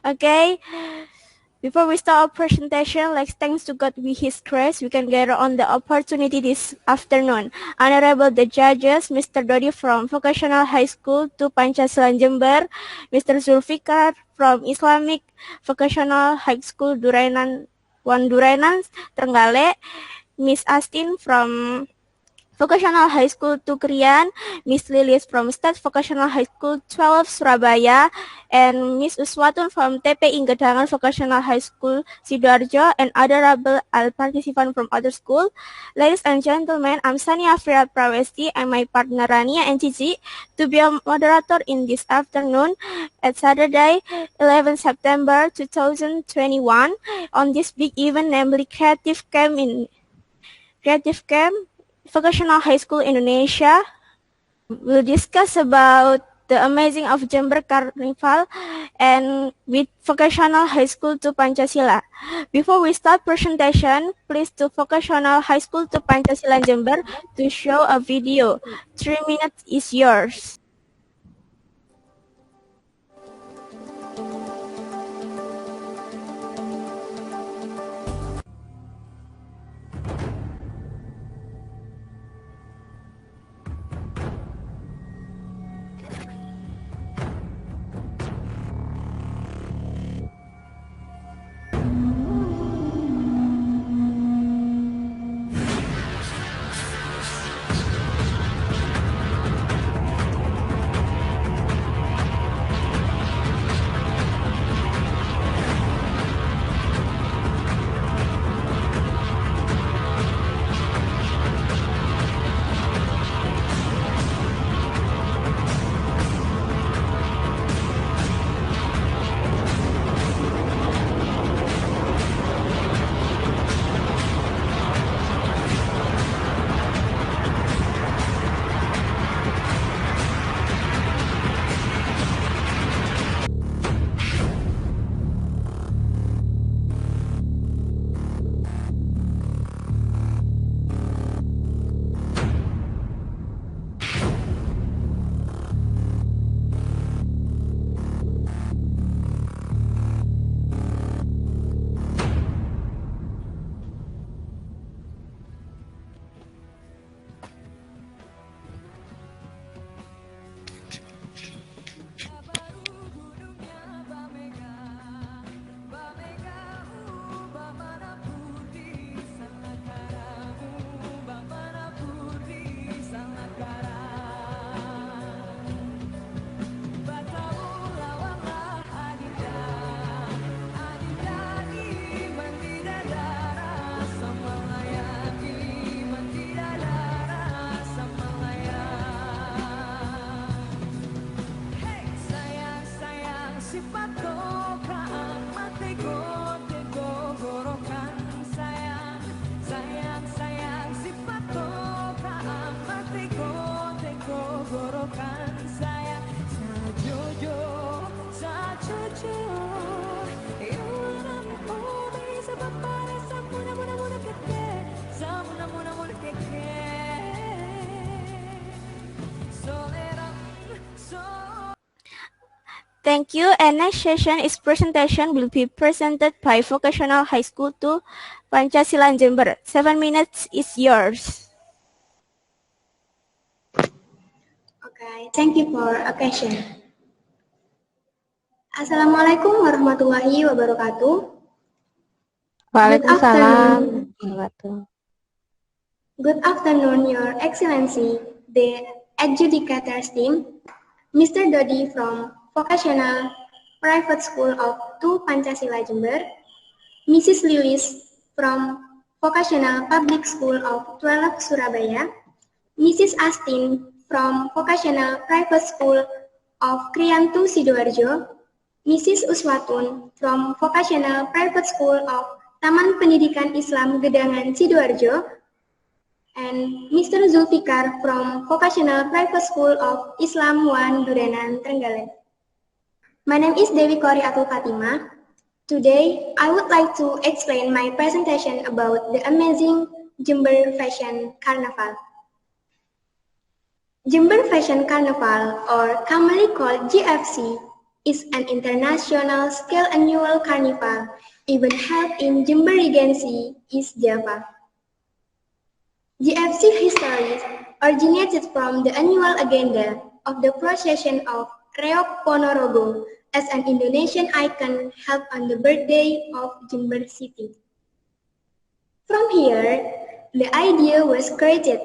Okay, before we start our presentation, like thanks to God with His grace, we can gather on the opportunity this afternoon. Honorable the judges, Mr. Dodi from Vocational High School to Pancasilan Jember, Mr. Zulfikar from Islamic Vocational High School Durainan, Durainan, Trenggale, Miss Astin from Vocational High School Tukrian, Miss Lilis from State Vocational High School 12 Surabaya, and Miss Uswatun from TPI Gedangan Vocational High School Sidoarjo, and other participants from other school. Ladies and gentlemen, I'm Sania Afria Prawesti and my partner Rania and Cici to be a moderator in this afternoon at Saturday, 11 September 2021 on this big event, namely Creative Camp Vocational High School Indonesia. We'll discuss about the amazing of Jember Carnival and with Vocational High School to Pancasila. Before we start presentation, please to Vocational High School to Pancasila Jember to show a video. 3 minutes is yours. Thank you, and next session is presentation will be presented by Vocational High School to Pancasila Jember. 7 minutes is yours. Okay, thank you for occasion. Assalamualaikum warahmatullahi wabarakatuh. Waalaikumsalam. Good afternoon, Your Excellency, the adjudicators team, Mr. Dodi from Vocational Private School of 2 Pancasila Jember, Mrs. Lilis from Vocational Public School of 12 Surabaya, Mrs. Astin from Vocational Private School of Kriantu Sidoarjo, Mrs. Uswatun from Vocational Private School of Taman Pendidikan Islam Gedangan Sidoarjo, and Mr. Zulfikar from Vocational Private School of Islam 1 Durenan, Trenggale. My name is Dewi Kori Atul Fatima. Today, I would like to explain my presentation about the amazing Jember Fashion Carnival. Jember Fashion Carnival, or commonly called GFC, is an international-scale annual carnival, event held in Jember Regency, East Java. GFC history originated from the annual agenda of the procession of Reok Ponorogo as an Indonesian icon held on the birthday of Jember City. From here, the idea was created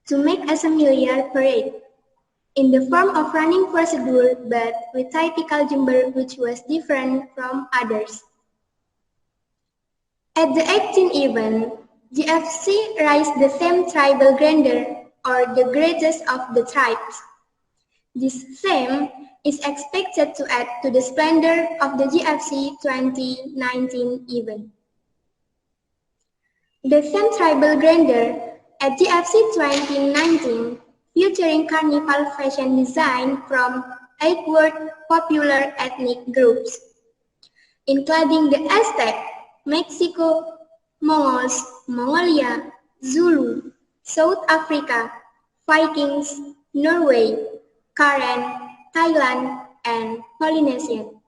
to make a similar parade in the form of running procedure but with typical Jember which was different from others. At the 18th event, GFC raised the theme tribal grandeur or the greatest of the tribes. This theme is expected to add to the splendor of the GFC 2019 event. The theme tribal grandeur at GFC 2019 featuring carnival fashion design from 8 world popular ethnic groups, including the Aztec, Mexico, Mongols, Mongolia, Zulu, South Africa, Vikings, Norway, Karen, Thailand, and Polynesian.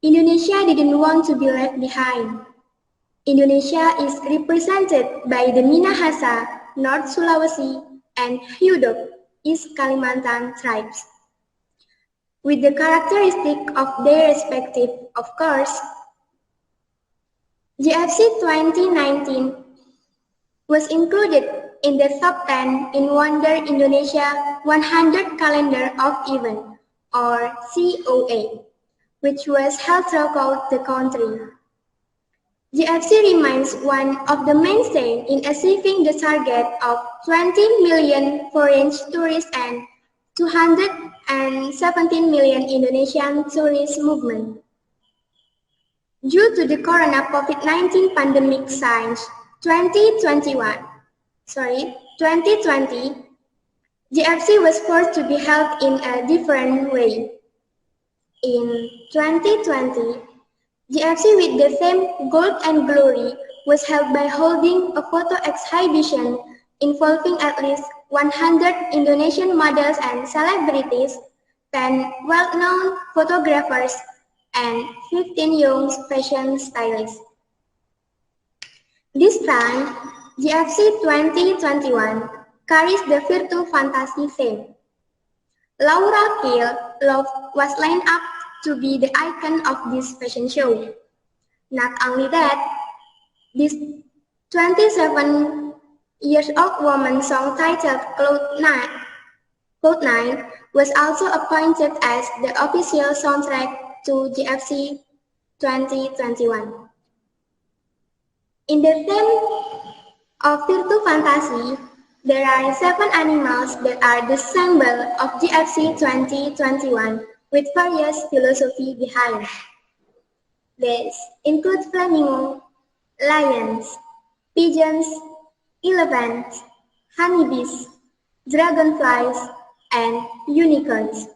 Indonesia didn't want to be left behind. Indonesia is represented by the Minahasa, North Sulawesi, and Hudok, East Kalimantan tribes. With the characteristic of their respective, of course, GFC 2019 was included in the top 10 in Wonder Indonesia 100 Calendar of Events, or COA, which was held throughout the country. GFC remains one of the mainstays in achieving the target of 20 million foreign tourists and 217 million Indonesian tourist movement. Due to the corona COVID-19 pandemic since 2020, GFC was forced to be held in a different way. In 2020, GFC with the theme Gold and Glory was held by holding a photo exhibition involving at least 100 Indonesian models and celebrities, 10 well-known photographers, and 15 young fashion stylists. This time, GFC 2021 carries the Virtu Fantasy theme. Laura Kiel was lined up to be the icon of this fashion show. Not only that, this 27-year-old woman song titled Cloud 9 was also appointed as the official soundtrack to GFC 2021. In the theme of Virtu Fantasy, there are 7 animals that are the symbol of GFC 2021 with various philosophy behind. These include flamingo, lions, pigeons, elephants, honeybees, dragonflies, and unicorns.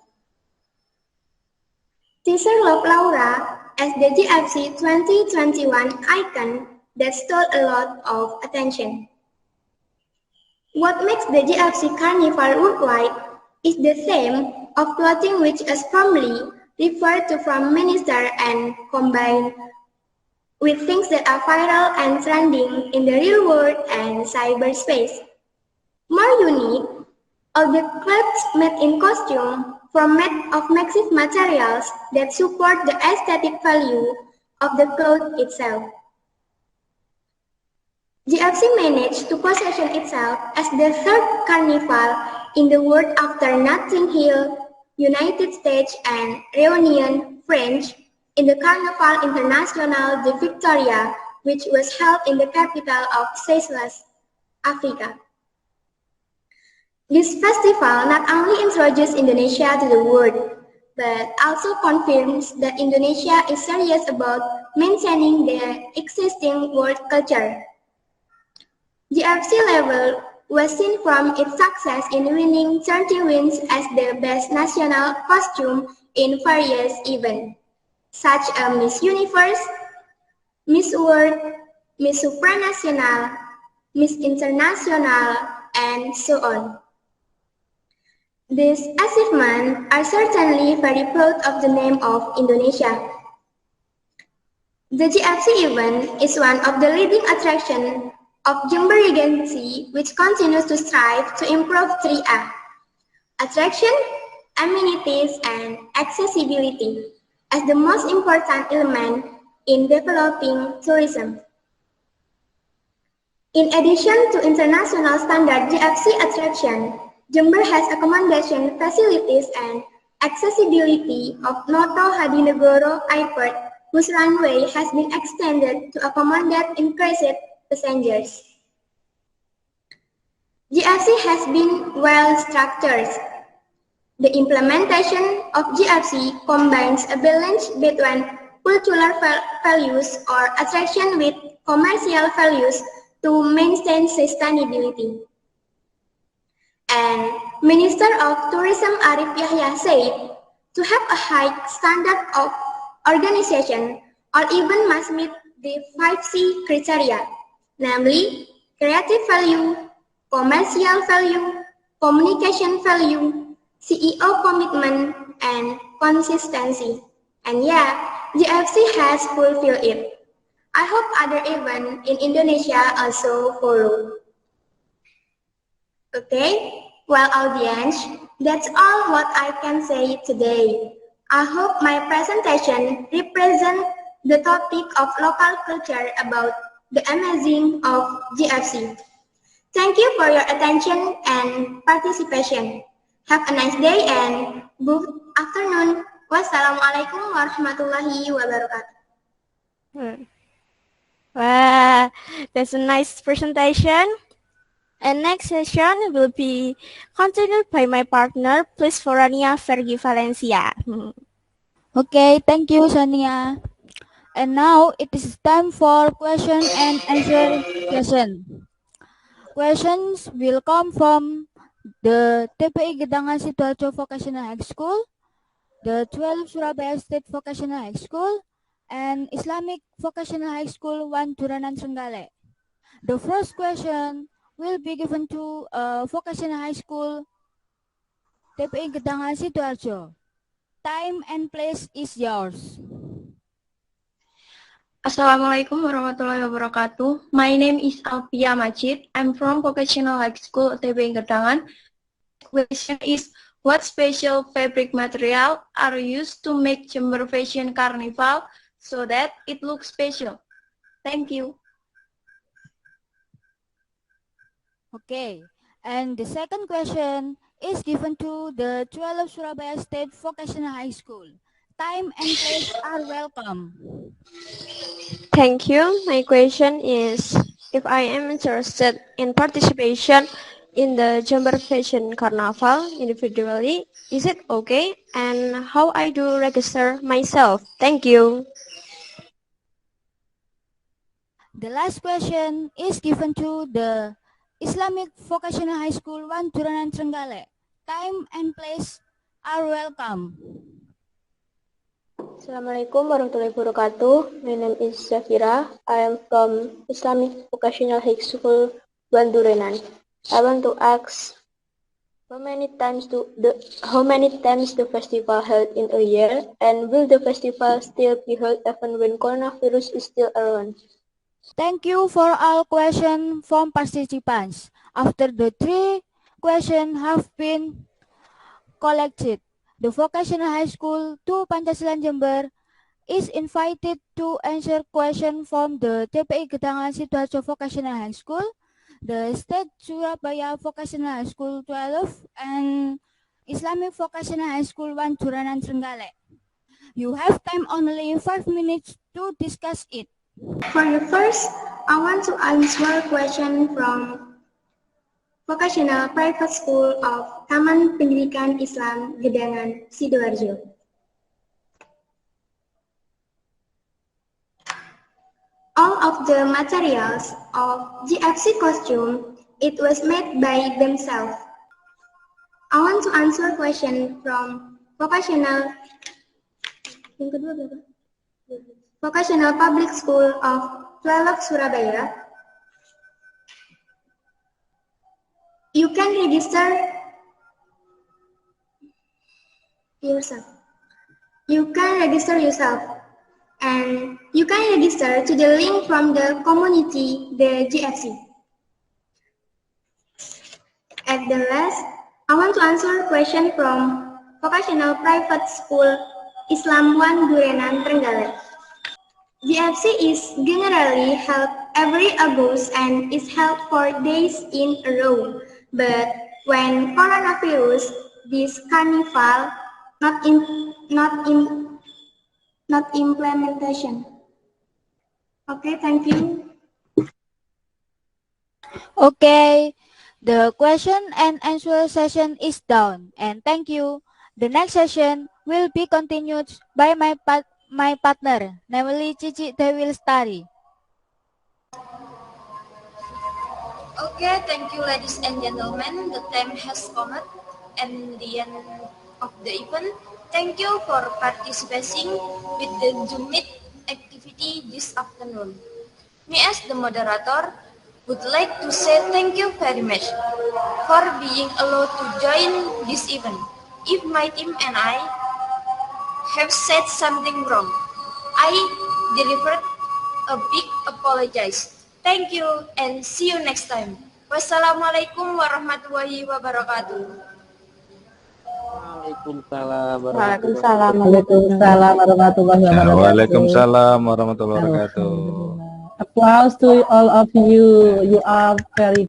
Teaser loved Laura as the GFC 2021 icon that stole a lot of attention. What makes the GFC Carnival worldwide is the theme of clothing which is formally referred to from minister and combined with things that are viral and trending in the real world and cyberspace. More unique, all the clothes made in costume from made of massive materials that support the aesthetic value of the cloth itself. GFC managed to position itself as the third carnival in the world after Notting Hill, United States, and Réunion, French, in the Carnaval International de Victoria, which was held in the capital of Seychelles, Africa. This festival not only introduced Indonesia to the world, but also confirms that Indonesia is serious about maintaining their existing world culture. GFC level was seen from its success in winning 30 wins as the best national costume in various events, such as Miss Universe, Miss World, Miss Supranational, Miss International, and so on. These achievements are certainly very proud of the name of Indonesia. The GFC event is one of the leading attractions of Jember Regency, which continues to strive to improve 3A: attraction, amenities, and accessibility as the most important element in developing tourism. In addition to international standard GFC attraction, Jember has accommodation facilities and accessibility of Noto Hadinegoro Airport, whose runway has been extended to accommodate increased passengers. GFC has been well structured. The implementation of GFC combines a balance between cultural values or attraction with commercial values to maintain sustainability. And Minister of Tourism Arif Yahya said, to have a high standard of organization or even must meet the 5C criteria, namely creative value, commercial value, communication value, CEO commitment, and consistency. And yeah, GFC has fulfilled it. I hope other events in Indonesia also follow. Okay, well audience, that's all what I can say today. I hope my presentation represents the topic of local culture about the amazing of GFC. Thank you for your attention and participation. Have a nice day and good afternoon. Wassalamualaikum warahmatullahi wabarakatuh. Wow, that's a nice presentation. And next session will be continued by my partner, please Forania Fergie Valencia. Okay, thank you, Sonia. And now it is time for question and answer session. Questions will come from the TPI Gedangan Sidoarjo Vocational High School, the 12 Surabaya State Vocational High School, and Islamic Vocational High School 1 Duranan Trenggale. The first question will be given to Vocational High School TPI Gedangan Sidoarjo. Time and place is yours. Assalamualaikum warahmatullahi wabarakatuh. My name is Alpia Majid. I'm from Vocational High School TPI Gedangan. Question is, what special fabric material are used to make Jember Fashion Carnival so that it looks special? Thank you. Okay, and the second question is given to the 12 Surabaya State Vocational High School. Time and place are welcome. Thank you. My question is, if I am interested in participation in the Jember Fashion Carnival individually, is it okay? And how I do register myself? Thank you. The last question is given to the Islamic Vocational High School 1 Duranan Trenggale. Time and place are welcome. Assalamualaikum warahmatullahi wabarakatuh. My name is Zafira. I am from Islamic Vocational High School, Bandurenan. I want to ask, how many times the festival held in a year, and will the festival still be held even when coronavirus is still around? Thank you for all questions from participants. After the 3 questions have been collected, the Vocational High School 2 Pancasilan Jember is invited to answer questions from the TPI Gedangan Sidoarjo Vocational High School, the State Surabaya Vocational High School 12, and Islamic Vocational High School 1 Duranan Trenggale. You have time only 5 minutes to discuss it. For the first, I want to answer a question from Vocational Private School of Taman Pendidikan Islam Gedangan, Sidoarjo. All of the materials of GFC costume, it was made by themselves. I want to answer a question from Vocational Public School of 12 Surabaya. You can register yourself. You can register yourself, and you can register to the link from the community, the GFC. At the last, I want to answer a question from Vocational Private School Islam 1 Durenan, Trenggalek. GFC is generally held every August and is held 4 days in a row. But when coronavirus, this carnival not implementation. Okay, thank you. Okay, the question and answer session is done, and thank you. The next session will be continued by my partner, namely Cici Dewi Lestari. Okay, thank you, ladies and gentlemen. The time has come and the end of the event. Thank you for participating with the Zoom Meet activity this afternoon. Me as the moderator would like to say thank you very much for being allowed to join this event. If my team and I have said something wrong, I delivered a big apologize. Thank you and see you next time. Wassalamualaikum warahmatullahi wabarakatuh. Waalaikumsalam warahmatullahi wabarakatuh. Waalaikumsalam warahmatullahi wabarakatuh. Applause to all of you. You are very